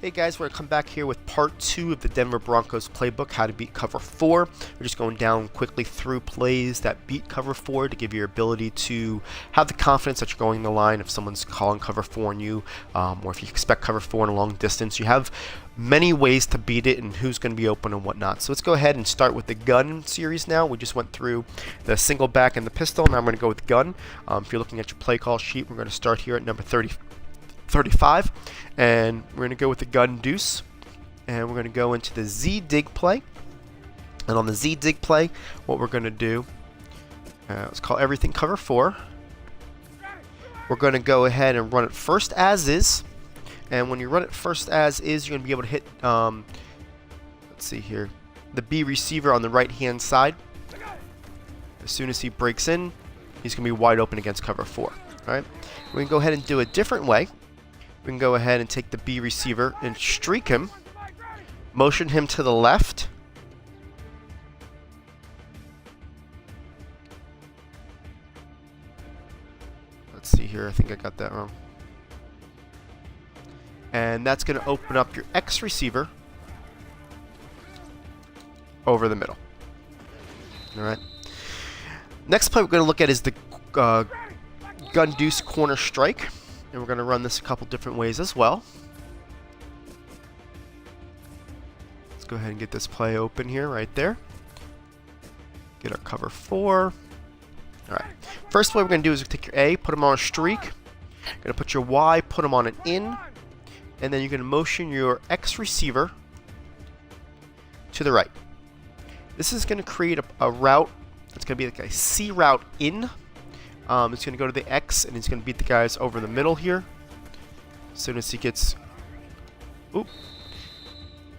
Hey guys, we're going to come back here with part 2 of the Denver Broncos playbook, how to beat cover 4. We're just going down quickly through plays that beat cover 4 to give you your ability to have the confidence that you're going the line if someone's calling cover 4 on you, or if you expect cover 4 in a long distance. You have many ways to beat it and who's going to be open and whatnot. So let's go ahead and start with the gun series now. We just went through the single back and the pistol. Now I'm going to go with gun. If you're looking at your play call sheet, we're going to start here at number 35, and we're going to go with the gun deuce, and we're going to go into the Z dig play. And on the Z dig play, what we're going to do, let's call everything cover 4. We're going to go ahead and run it first as is, and when you run it first as is, you're going to be able to hit, let's see here, the B receiver on the right hand side. As soon as he breaks in, he's going to be wide open against cover 4. Alright, we can go ahead and do a different way. We can go ahead and take the B receiver and streak him, motion him to the left, let's see here, I think I got that wrong, and that's going to open up your X receiver over the middle. Alright, next play we're going to look at is the gun deuce corner strike. And we're going to run this a couple different ways as well. Let's go ahead and get this play open here, right there. Get our cover 4. Alright. First way we're going to do is take your A, put them on a streak. You're going to put your Y, put them on an in. And then you're going to motion your X receiver to the right. This is going to create a route. It's going to be like a C route in. It's going to go to the X, and he's going to beat the guys over the middle here. As soon as he gets... Oop.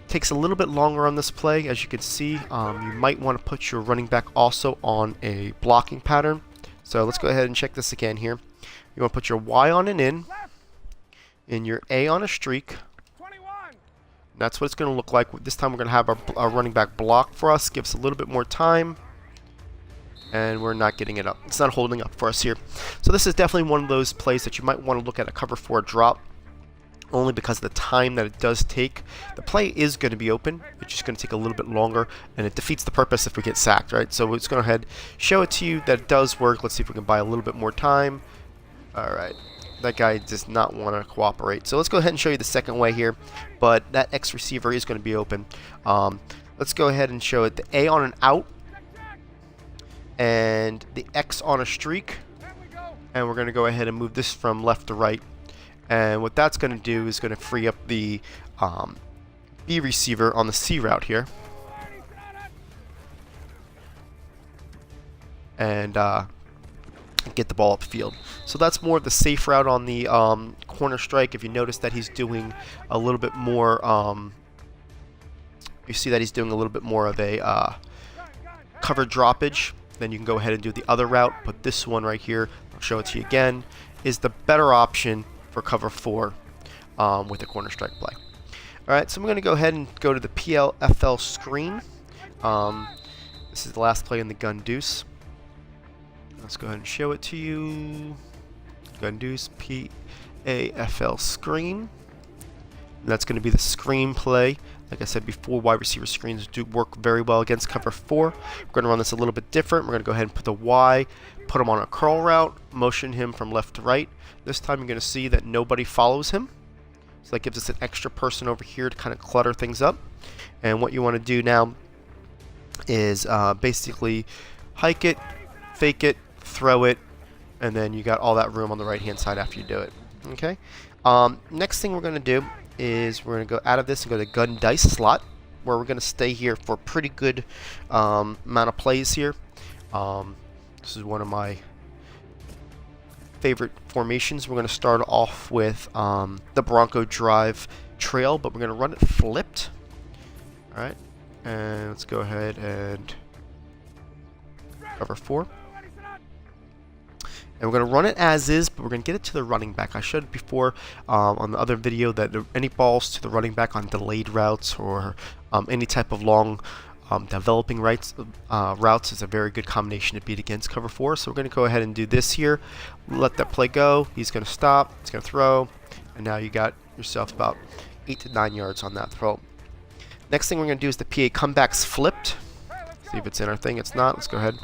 Takes a little bit longer on this play, as you can see. You might want to put your running back also on a blocking pattern. So let's go ahead and check this again here. You want to put your Y on an in, and your A on a streak. That's what it's going to look like. This time we're going to have our running back block for us. Gives a little bit more time. And we're not getting it up. It's not holding up for us here. So this is definitely one of those plays that you might want to look at a cover 4 drop, only because of the time that it does take. The play is going to be open. It's just going to take a little bit longer, and it defeats the purpose if we get sacked, right? So let's go ahead, show it to you that it does work. Let's see if we can buy a little bit more time. All right. That guy does not want to cooperate. So let's go ahead and show you the second way here, but that X receiver is going to be open. Let's go ahead and show it the A on an out, and the X on a streak, and we're going to go ahead and move this from left to right, and what that's going to do is going to free up the B receiver on the C route here, and get the ball upfield. So that's more of the safe route on the corner strike. If you notice that he's doing a little bit more, you see that he's doing a little bit more of a cover droppage. Then you can go ahead and do the other route, but this one right here, I'll show it to you again, is the better option for cover 4 with the corner strike play. Alright, so I'm going to go ahead and go to the PLFL screen. This is the last play in the gun deuce. Let's go ahead and show it to you. Gun deuce, PAFL screen. And that's going to be the screen play. Like I said before, wide receiver screens do work very well against cover 4. We're going to run this a little bit different. We're going to go ahead and put the Y, put him on a curl route, motion him from left to right. This time you're going to see that nobody follows him. So that gives us an extra person over here to kind of clutter things up. And what you want to do now is basically hike it, fake it, throw it, and then you got all that room on the right hand side after you do it. Okay. Next thing we're going to do is we're going to go out of this and go to the gun dice slot, where we're going to stay here for a pretty good amount of plays here. This is one of my favorite formations. We're going to start off with the Bronco drive trail, but we're going to run it flipped. Alright, and let's go ahead and cover 4. And we're going to run it as is, but we're going to get it to the running back. I showed before on the other video that any balls to the running back on delayed routes or any type of long developing routes is a very good combination to beat against cover 4. So we're going to go ahead and do this here. Let that play go. He's going to stop. He's going to throw. And now you got yourself about 8 to 9 yards on that throw. Next thing we're going to do is the PA comebacks flipped. See if it's in our thing. It's not. Let's go ahead.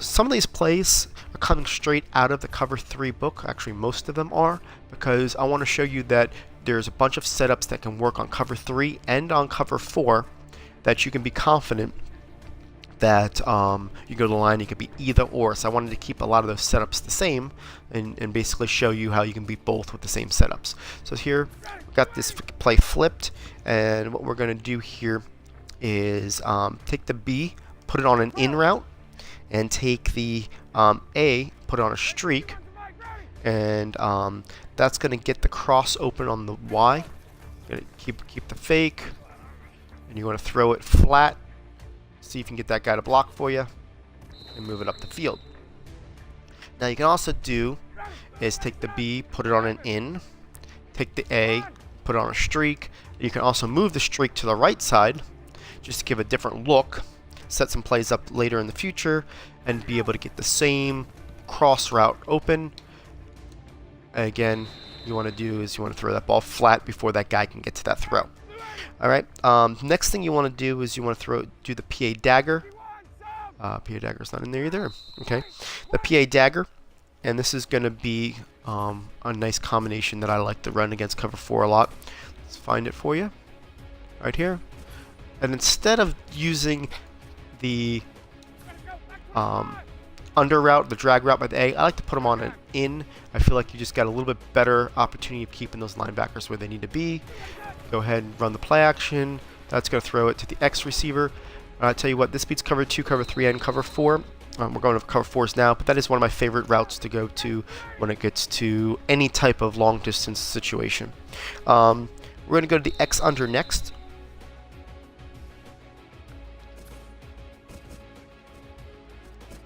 Some of these plays are coming straight out of the Cover 3 book. Actually, most of them are, because I want to show you that there's a bunch of setups that can work on Cover 3 and on Cover 4 that you can be confident that you go to the line, you can be either or. So I wanted to keep a lot of those setups the same and basically show you how you can beat both with the same setups. So here, we've got this play flipped, and what we're going to do here is take the B, put it on an in route, and take the A, put it on a streak, and that's going to get the cross open on the Y. Gonna keep the fake, and you want to throw it flat. See if you can get that guy to block for you, and move it up the field. Now you can also do is take the B, put it on an in, take the A, put it on a streak. You can also move the streak to the right side, just to give a different look, set some plays up later in the future, and be able to get the same cross route open. Again, you want to do is you want to throw that ball flat before that guy can get to that throw. Alright, next thing you want to do is you want to do the PA dagger. PA dagger's not in there either. Okay, the PA dagger, and this is going to be a nice combination that I like to run against Cover 4 a lot. Let's find it for you. Right here. And instead of using the under route, the drag route by the A, I like to put them on an in. I feel like you just got a little bit better opportunity of keeping those linebackers where they need to be. Go ahead and run the play action. That's going to throw it to the X receiver. I'll tell you what, this beats Cover 2, Cover 3, and Cover 4. We're going to Cover 4s now, but that is one of my favorite routes to go to when it gets to any type of long distance situation. We're going to go to the X under next.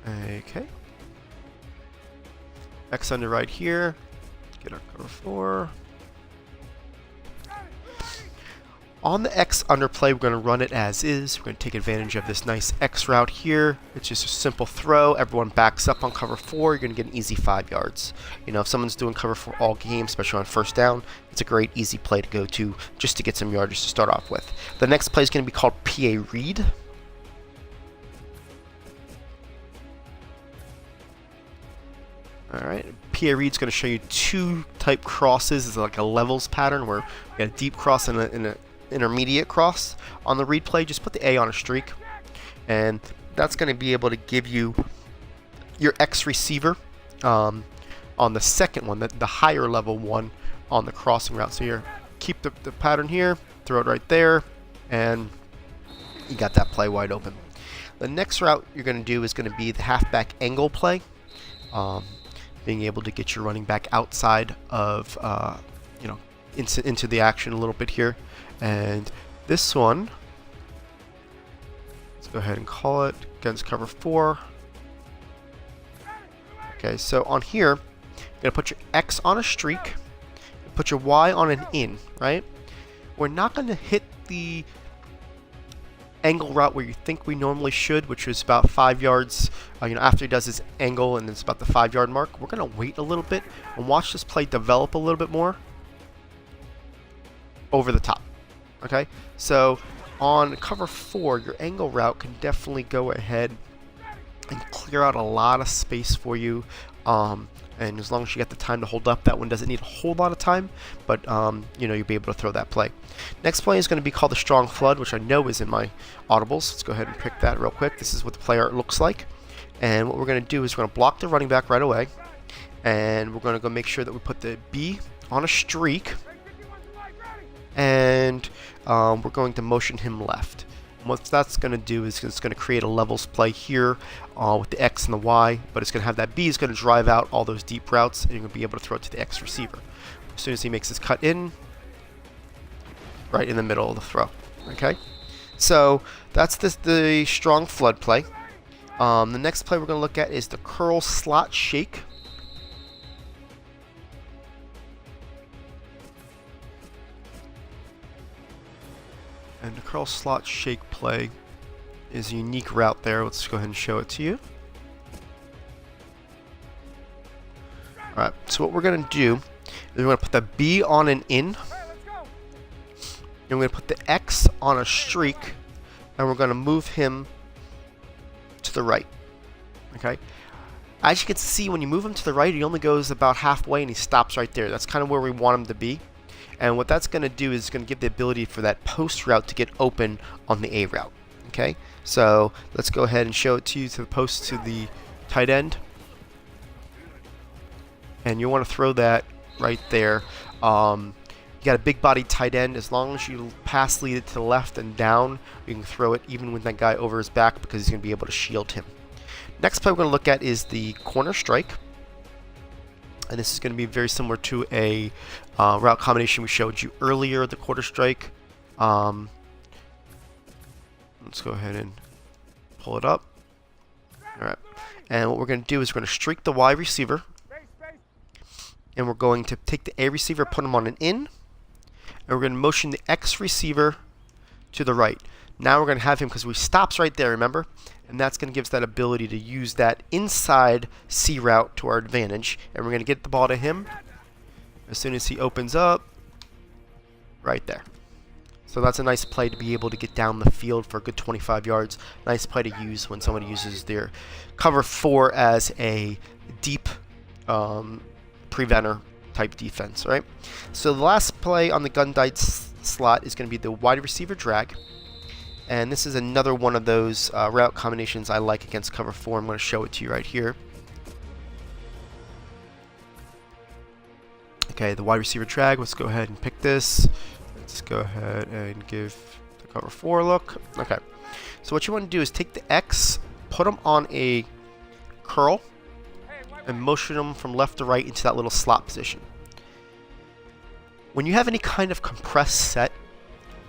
Okay. X under right here. Get our Cover 4. On the X underplay, we're going to run it as is. We're going to take advantage of this nice X route here. It's just a simple throw. Everyone backs up on Cover 4. You're going to get an easy 5 yards. You know, if someone's doing Cover 4 all game, especially on first down, it's a great easy play to go to just to get some yardage to start off with. The next play is going to be called PA read. Alright, PA read's going to show you two type crosses. It's like a levels pattern where we got a deep cross and an intermediate cross. On the read play, just put the A on a streak, and that's going to be able to give you your X receiver on the second one, the higher level one on the crossing route. So here, keep the pattern here, throw it right there, and you got that play wide open. The next route you're going to do is going to be the halfback angle play. Being able to get your running back outside of, you know, into the action a little bit here. And this one, let's go ahead and call it against Cover 4. Okay, so on here, you're going to put your X on a streak, put your Y on an in, right? We're not going to hit the angle route where you think we normally should, which is about 5 yards. You know, after he does his angle and it's about the 5 yard mark, we're going to wait a little bit and watch this play develop a little bit more over the top. Okay, so on Cover 4, your angle route can definitely go ahead and clear out a lot of space for you. And as long as you get the time to hold up, that one doesn't need a whole lot of time, but you know, you'll be able to throw that play. Next play is going to be called the Strong Flood, which I know is in my audibles. Let's go ahead and pick that real quick. This is what the play art looks like. And what we're going to do is we're going to block the running back right away, and we're going to go make sure that we put the B on a streak, and we're going to motion him left. And what that's going to do is it's going to create a levels play here with the X and the Y, but it's going to have that B is going to drive out all those deep routes, and you're going to be able to throw it to the X receiver. As soon as he makes his cut in, right in the middle of the throw. Okay, so that's the strong flood play. The next play we're going to look at is the curl slot shake. And the curl slot shake play is a unique route there. Let's go ahead and show it to you. Alright, so what we're going to do is we're going to put the B on an in. And we're going to put the X on a streak, and we're going to move him to the right. Okay. As you can see, when you move him to the right, he only goes about halfway and he stops right there. That's kind of where we want him to be. And what that's going to do is going to give the ability for that post route to get open on the A route. Okay, so let's go ahead and show it to you to the post to the tight end. And you want to throw that right there. You got a big body tight end. As long as you pass lead it to the left and down, you can throw it even with that guy over his back because he's going to be able to shield him. Next play we're going to look at is the corner strike. And this is going to be very similar to a route combination we showed you earlier, the quarter strike. Let's go ahead and pull it up. Alright. And what we're going to do is we're going to streak the Y receiver. And we're going to take the A receiver, put him on an in. And we're going to motion the X receiver to the right. Now we're going to have him, because we stops right there, remember? And that's going to give us that ability to use that inside C route to our advantage. And we're going to get the ball to him as soon as he opens up right there. So that's a nice play to be able to get down the field for a good 25 yards. Nice play to use when someone uses their cover 4 as a deep preventer type defense, right? So the last play on the gun dice slot is going to be the wide receiver drag. And this is another one of those route combinations I like against cover 4. I'm going to show it to you right here. Okay, the wide receiver drag. Let's go ahead and pick this. Let's go ahead and give the cover 4 a look. Okay, so what you want to do is take the X, put them on a curl, and motion them from left to right into that little slot position. When you have any kind of compressed set,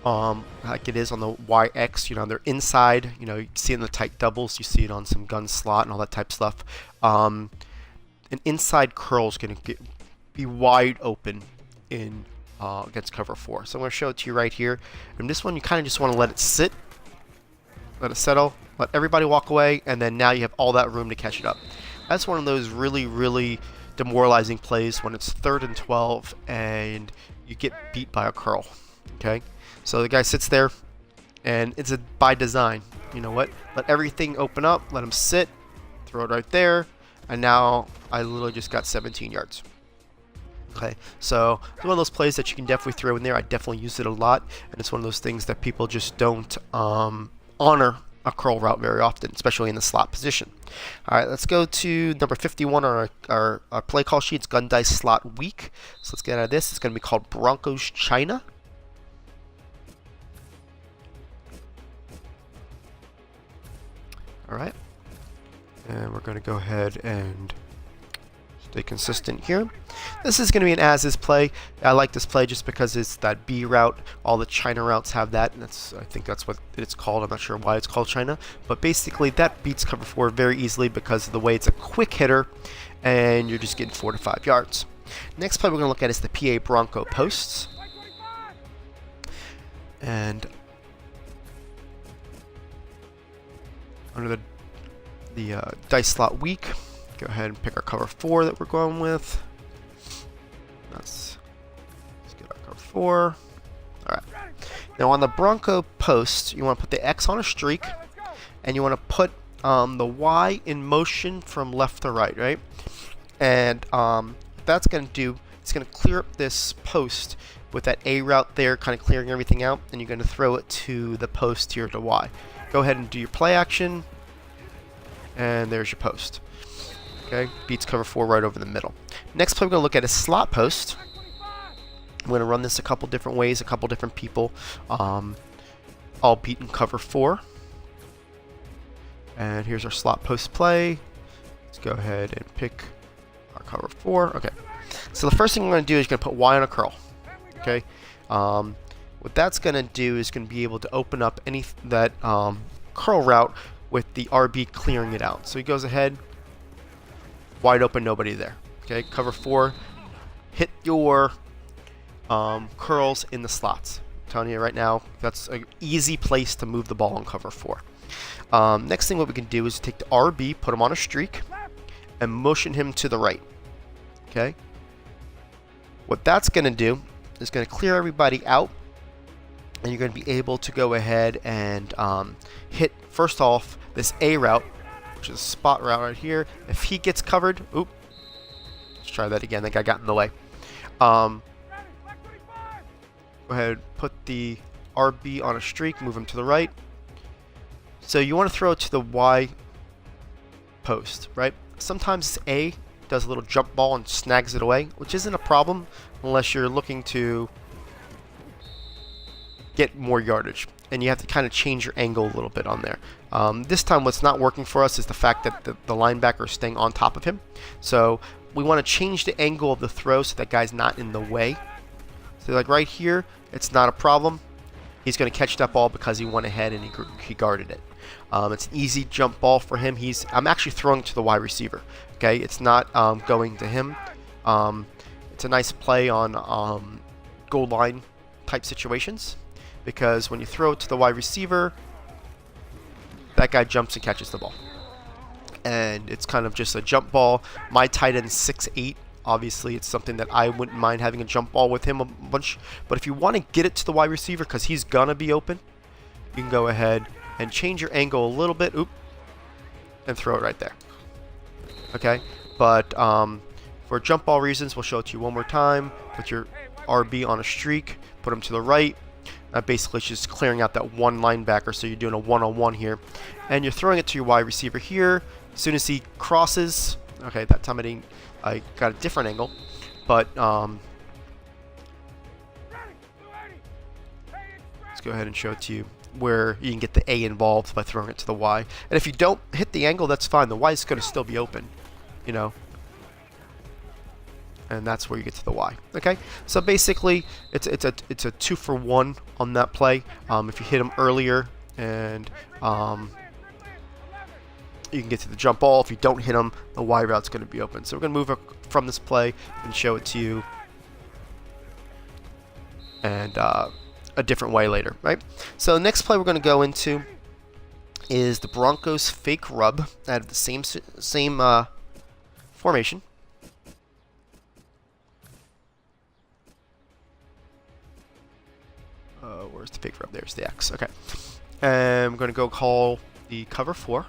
like it is on the YX, you know, they're inside, you know, you see it in the tight doubles, you see it on some gun slot and all that type of stuff. An inside curl is going to be wide open in against cover 4. So I'm going to show it to you right here. And this one, you kind of just want to let it sit, let it settle, let everybody walk away, and then now you have all that room to catch it up. That's one of those really, really demoralizing plays when it's 3rd and 12 and you get beat by a curl. Okay? So the guy sits there, and it's by design. You know what? Let everything open up, let him sit, throw it right there, and now I literally just got 17 yards. Okay, so it's one of those plays that you can definitely throw in there. I definitely use it a lot, and it's one of those things that people just don't honor a curl route very often, especially in the slot position. All right, let's go to number 51 on our play call sheets, gun dice slot week. So let's get out of this. It's going to be called Broncos China. Alright, and we're going to go ahead and stay consistent here. This is going to be an as-is play. I like this play just because it's that B route. All the China routes have that, and I think that's what it's called. I'm not sure why it's called China, but basically that beats cover 4 very easily because of the way it's a quick hitter, and you're just getting 4 to 5 yards. Next play we're going to look at is the PA Bronco posts. And under the dice slot week, go ahead and pick our cover 4 that we're going with. Let's get our cover 4. Alright. Now on the Bronco post, you want to put the X on a streak, and you want to put the Y in motion from left to right, right? And what that's going to do, it's going to clear up this post with that A route there, kind of clearing everything out, and you're going to throw it to the post here to Y. Go ahead and do your play action, and there's your post. Okay, beats cover 4 right over the middle. Next play we're going to look at is slot post. I'm going to run this a couple different ways, a couple different people, all beating cover 4. And here's our slot post play. Let's go ahead and pick our cover 4. Okay, so the first thing we're going to do is going to put Y on a curl. Okay, what that's going to do is going to be able to open up any that curl route with the RB clearing it out. So he goes ahead, wide open, nobody there. Okay, cover 4, hit your curls in the slots. I'm telling you right now, that's an easy place to move the ball on cover 4. Next thing what we can do is take the RB, put him on a streak, and motion him to the right. Okay, what that's going to do is going to clear everybody out, and you're going to be able to go ahead and hit, first off, this A route, which is a spot route right here. If he gets covered, oop, let's try that again. That guy got in the way. Go ahead, put the RB on a streak, move him to the right. So you want to throw it to the Y post, right? Sometimes A does a little jump ball and snags it away, which isn't a problem unless you're looking to get more yardage, and you have to kind of change your angle a little bit on there. This time what's not working for us is the fact that the linebacker is staying on top of him. So we want to change the angle of the throw so that guy's not in the way. So like right here, it's not a problem. He's going to catch that ball because he went ahead and he guarded it. It's an easy jump ball for him. I'm actually throwing it to the wide receiver. Okay, it's not going to him. It's a nice play on goal line type situations, because when you throw it to the wide receiver, that guy jumps and catches the ball. And it's kind of just a jump ball. My tight end's 6'8". Obviously, it's something that I wouldn't mind having a jump ball with him a bunch. But if you want to get it to the wide receiver because he's going to be open, you can go ahead and change your angle a little bit. Oop. And throw it right there. Okay? But for jump ball reasons, we'll show it to you one more time. Put your RB on a streak. Put him to the right. Basically, it's just clearing out that one linebacker, so you're doing a one-on-one here. And you're throwing it to your wide receiver here. As soon as he crosses, okay, that time I got a different angle, but let's go ahead and show it to you where you can get the A involved by throwing it to the Y. And if you don't hit the angle, that's fine. The Y is going to still be open, you know. And that's where you get to the Y. Okay, so basically it's a 2-for-1 on that play. If you hit him earlier, and you can get to the jump ball. If you don't hit him, the Y route's going to be open. So we're going to move from this play and show it to you, and a different way later, right? So the next play we're going to go into is the Broncos fake rub out of the same formation. Where's the fake rub? There's the X. Okay. And I'm going to go call the cover 4.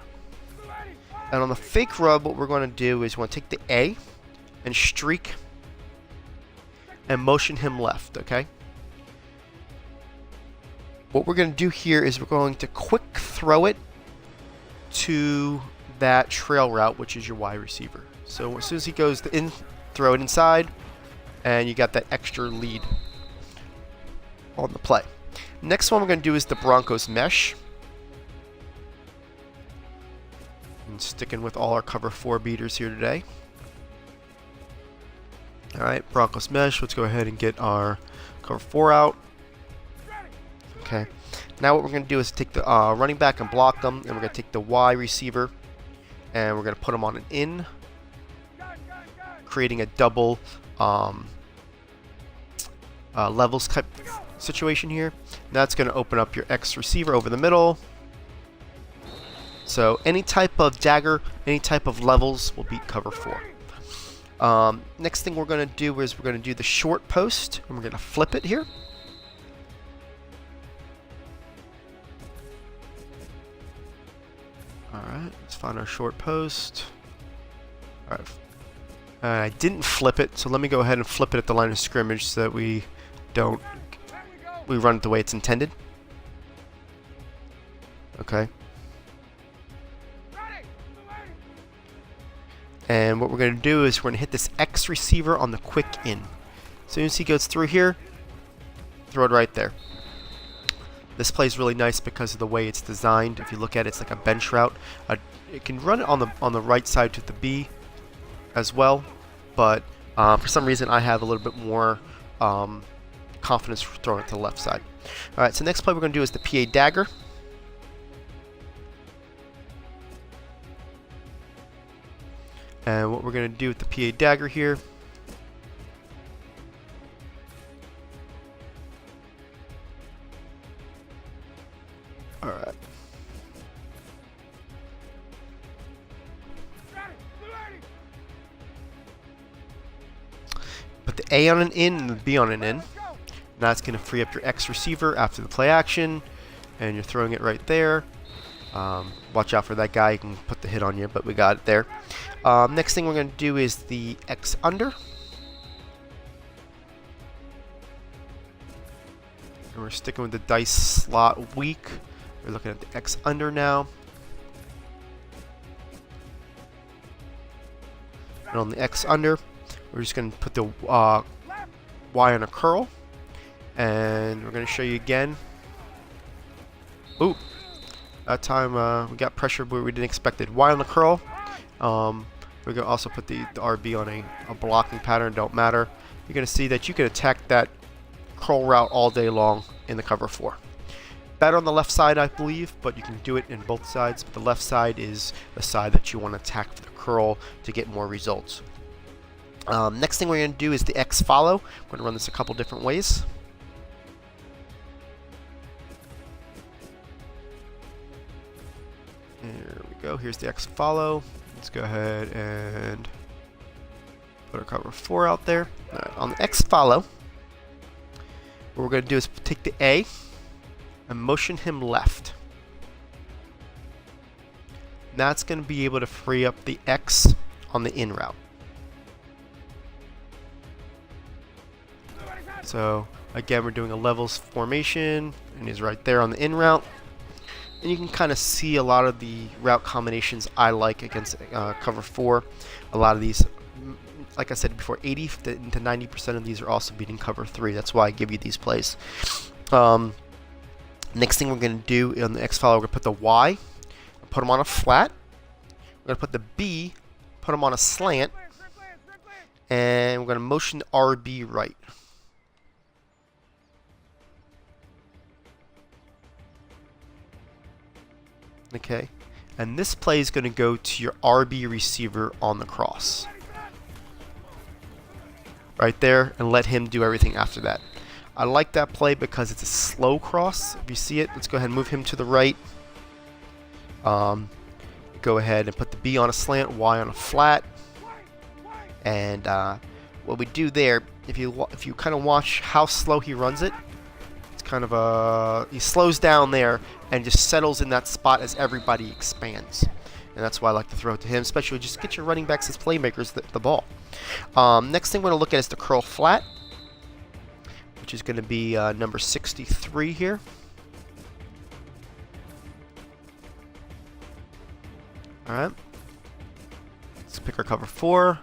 And on the fake rub, what we're going to do is we're going to take the A and streak and motion him left, okay? What we're going to do here is we're going to quick throw it to that trail route, which is your wide receiver. So as soon as he goes in, throw it inside, and you got that extra lead on the play. Next one we're going to do is the Broncos mesh. And sticking with all our cover 4 beaters here today. Alright, Broncos mesh. Let's go ahead and get our cover 4 out. Okay. Now what we're going to do is take the running back and block them. And we're going to take the Y receiver. And we're going to put them on an in. Creating a double levels type situation here. That's going to open up your X receiver over the middle. So any type of dagger, any type of levels will beat cover 4. Next thing we're going to do is we're going to do the short post, and we're going to flip it here. Alright, let's find our short post. Alright, I didn't flip it, so let me go ahead and flip it at the line of scrimmage so that we run it the way it's intended. Okay. And what we're going to do is we're going to hit this X receiver on the quick in. As soon as he goes through here, throw it right there. This play is really nice because of the way it's designed. If you look at it, it's like a bench route. It can run it on the right side to the B as well, but for some reason I have a little bit more confidence throwing it to the left side. Alright, so next play we're going to do is the PA dagger. And what we're going to do with the PA dagger here, alright, put the A on an in and the B on an in. That's going to free up your X receiver after the play action, and you're throwing it right there. Watch out for that guy. He can put the hit on you, but we got it there. Next thing we're going to do is the X under. And we're sticking with the dice slot weak. We're looking at the X under now. And on the X under, we're just going to put the Y on a curl. And we're going to show you again. Ooh. That time we got pressure where we didn't expect it. Y on the curl. We're going to also put the RB on a blocking pattern. Don't matter. You're going to see that you can attack that curl route all day long in the cover 4. Better on the left side, I believe, but you can do it in both sides. But the left side is the side that you want to attack for the curl to get more results. Next thing we're going to do is the X follow. We're going to run this a couple different ways. There we go. Here's the X follow. Let's go ahead and put our cover 4 out there. Right, on the X follow, what we're going to do is take the A and motion him left. And that's going to be able to free up the X on the in route. So again, we're doing a levels formation, and he's right there on the in route. And you can kind of see a lot of the route combinations I like against cover 4. A lot of these, like I said before, 80 to 90% of these are also beating cover 3. That's why I give you these plays. Next thing we're going to do on the X follow, we're going to put the Y, put him on a flat. We're going to put the B, put him on a slant. And we're going to motion the RB right. Okay, and this play is going to go to your RB receiver on the cross. Right there, and let him do everything after that. I like that play because it's a slow cross. If you see it, let's go ahead and move him to the right. Go ahead and put the B on a slant, Y on a flat. And what we do there, if you kind of watch how slow he runs it, it's kind of he slows down there and just settles in that spot as everybody expands. And that's why I like to throw it to him, especially just get your running backs as playmakers the ball. Next thing we're going to look at is the curl flat, which is going to be number 63 here. Alright. Let's pick our cover 4.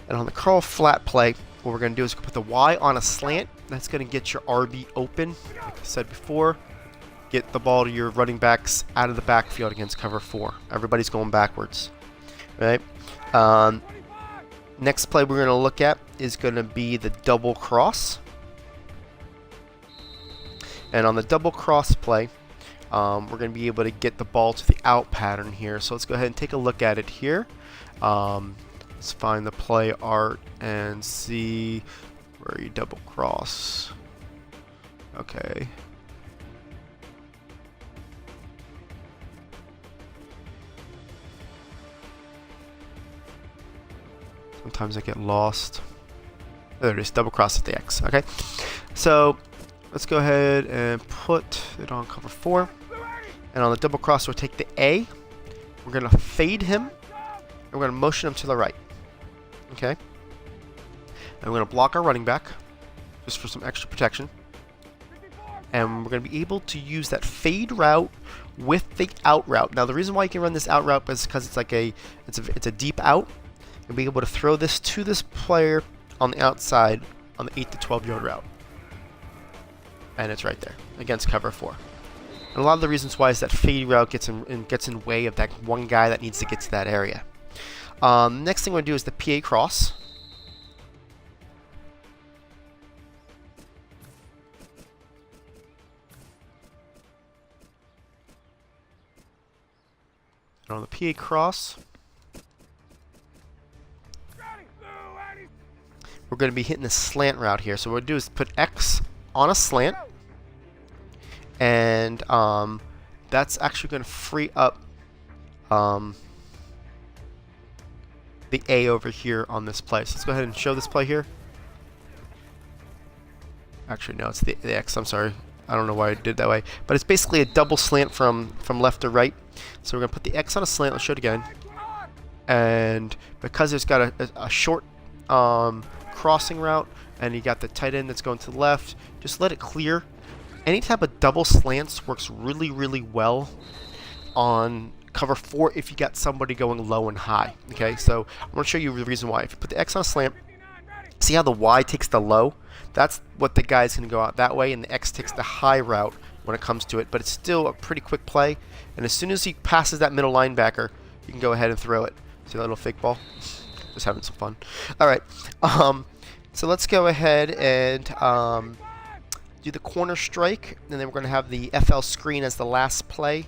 And on the curl flat play, what we're going to do is put the Y on a slant. That's going to get your RB open, like I said before. Get the ball to your running backs out of the backfield against cover 4. Everybody's going backwards. Right? Next play we're going to look at is going to be the double cross. And on the double cross play, we're going to be able to get the ball to the out pattern here. So let's go ahead and take a look at it here. Let's find the play art and see where you double cross. Okay. Sometimes I get lost. There it is, double cross at the X. Okay. So let's go ahead and put it on cover 4. And on the double cross, we'll take the A. We're going to fade him. And we're going to motion him to the right. Okay. And we're going to block our running back, just for some extra protection. And we're going to be able to use that fade route with the out route. Now, the reason why you can run this out route is because it's like it's a deep out. You'll be able to throw this to this player on the outside on the 8 to 12 yard route. And it's right there against cover 4. And a lot of the reasons why is that fade route gets in way of that one guy that needs to get to that area. Next thing we're going to do is the PA cross. And on the PA cross, we're going to be hitting the slant route here. So what we'll do is put X on a slant. And that's actually going to free up the A over here on this play. So let's go ahead and show this play here. Actually, no, it's the X. I'm sorry. I don't know why I did it that way. But it's basically a double slant from left to right. So we're going to put the X on a slant. Let's show it again. And because it's got a short crossing route, and you got the tight end that's going to the left, just let it clear. Any type of double slants works really, really well on cover 4 if you got somebody going low and high. Okay, so I'm going to show you the reason why. If you put the X on a slant, see how the Y takes the low? That's what the guy's going to go out that way, and the X takes the high route when it comes to it. But it's still a pretty quick play, and as soon as he passes that middle linebacker, you can go ahead and throw it. See that little fake ball? Just having some fun. All right, so let's go ahead and do the corner strike, and then we're going to have the FL screen as the last play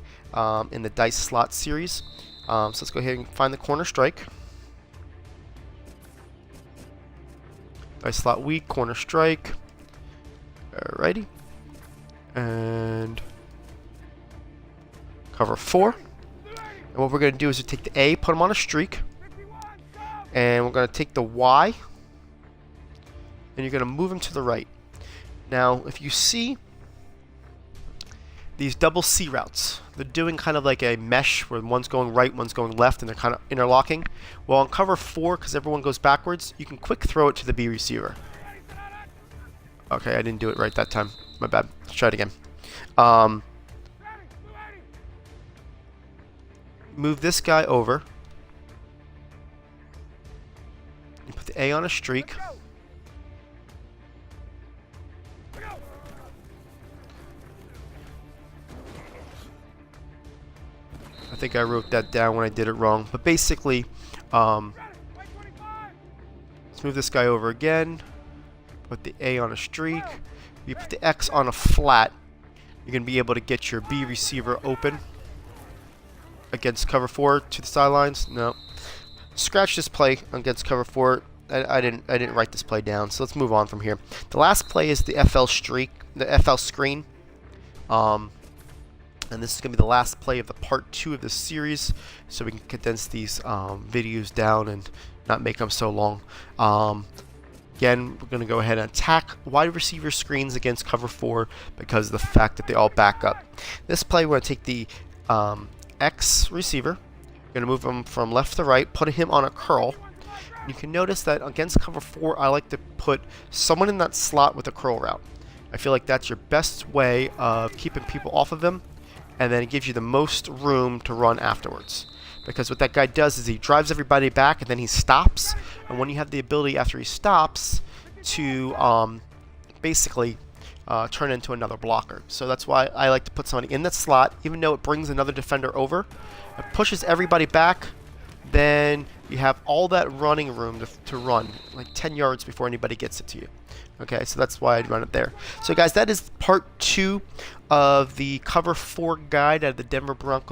in the dice slot series. So let's go ahead and find the corner strike. Dice slot weak, corner strike. Alrighty. And cover 4. And what we're going to do is we take the A, put him on a streak. And we're going to take the Y. And you're going to move him to the right. Now, if you see these double C routes, they're doing kind of like a mesh where one's going right, one's going left, and they're kind of interlocking. Well, on cover 4, because everyone goes backwards, you can quick throw it to the B receiver. Okay, I didn't do it right that time. My bad. Let's try it again. Move this guy over. You put the A on a streak. I think I wrote that down when I did it wrong. But basically, let's move this guy over again. Put the A on a streak. You put the X on a flat. You're going to be able to get your B receiver open against cover 4 to the sidelines. No. Scratch this play against cover 4. I didn't write this play down. So let's move on from here. The last play is the FL streak, the FL screen. And this is going to be the last play of the part 2 of this series, so we can condense these videos down and not make them so long. Again, we're going to go ahead and attack wide receiver screens against cover 4 because of the fact that they all back up. This play, we're going to take the X receiver, we're going to move him from left to right, put him on a curl. You can notice that against cover 4, I like to put someone in that slot with a curl route. I feel like that's your best way of keeping people off of him, and then it gives you the most room to run afterwards. Because what that guy does is he drives everybody back and then he stops. And when you have the ability after he stops to basically turn into another blocker. So that's why I like to put somebody in that slot, even though it brings another defender over. It pushes everybody back. Then you have all that running room to run, like 10 yards before anybody gets it to you. Okay, so that's why I'd run it there. So guys, that is part 2 of the cover 4 guide out of the Denver Broncos.